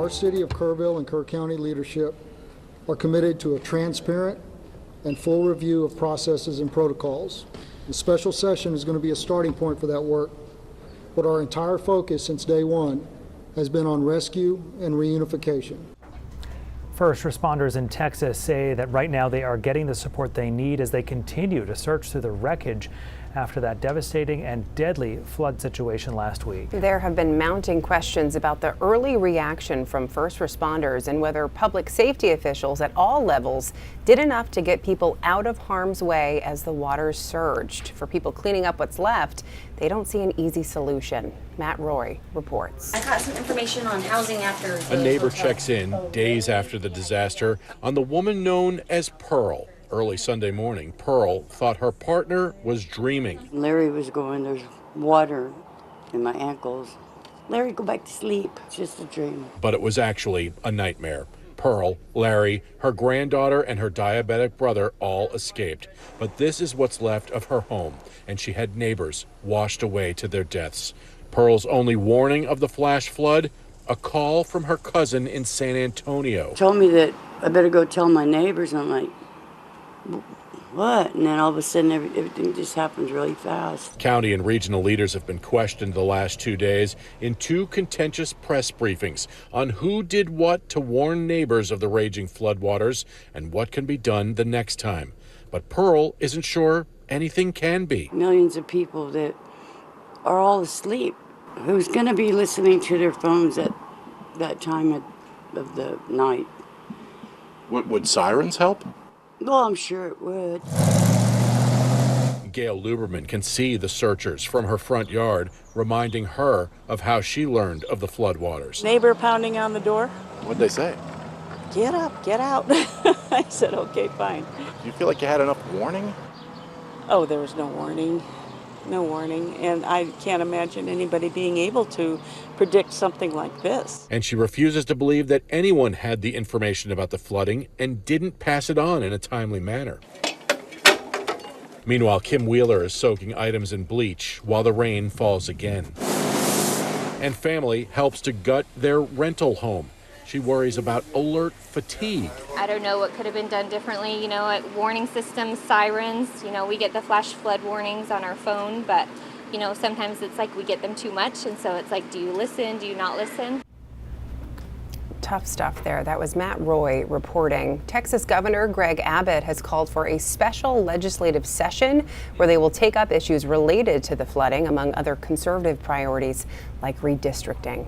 our City of Kerrville and Kerr County leadership are committed to a transparent and full review of processes and protocols. The special session is going to be a starting point for that work, but our entire focus since day one has been on rescue and reunification. First responders in Texas say that right now they are getting the support they need as they continue to search through the wreckage after that devastating and deadly flood situation last week. There have been mounting questions about the early reaction from first responders and whether public safety officials at all levels did enough to get people out of harm's way as the waters surged. For people cleaning up what's left, they don't see an easy solution. Matt Roy reports. I got some information on housing after a neighbor checks in days after the disaster on the woman known as Pearl. Early Sunday morning, Pearl thought her partner was dreaming. Larry was going, there's water in my ankles. Larry, go back to sleep. It's just a dream. But it was actually a nightmare. Pearl, Larry, her granddaughter, and her diabetic brother all escaped. But this is what's left of her home, and she had neighbors washed away to their deaths. Pearl's only warning of the flash flood, a call from her cousin in San Antonio. Told me that I better go tell my neighbors. I'm like, what? And then all of a sudden everything just happens really fast. County and regional leaders have been questioned the last 2 days in two contentious press briefings on who did what to warn neighbors of the raging floodwaters and what can be done the next time. But Pearl isn't sure anything can be. Millions of people that are all asleep. Who's going to be listening to their phones at that time of the night? Would sirens help? Well, I'm sure it would. Gail Luberman can see the searchers from her front yard, reminding her of how she learned of the floodwaters. Neighbor pounding on the door. What'd they say? Get up, get out. I said, okay, fine. Do you feel like you had enough warning? Oh, there was no warning. No warning. And I can't imagine anybody being able to predict something like this. And she refuses to believe that anyone had the information about the flooding and didn't pass it on in a timely manner. Meanwhile, Kim Wheeler is soaking items in bleach while the rain falls again. And family helps to gut their rental home. She worries about alert fatigue. I don't know what could have been done differently. You know, warning systems, sirens, we get the flash flood warnings on our phone, but, sometimes it's like we get them too much. And so it's like, do you listen? Do you not listen? Tough stuff there. That was Matt Roy reporting. Texas Governor Greg Abbott has called for a special legislative session where they will take up issues related to the flooding, among other conservative priorities like redistricting.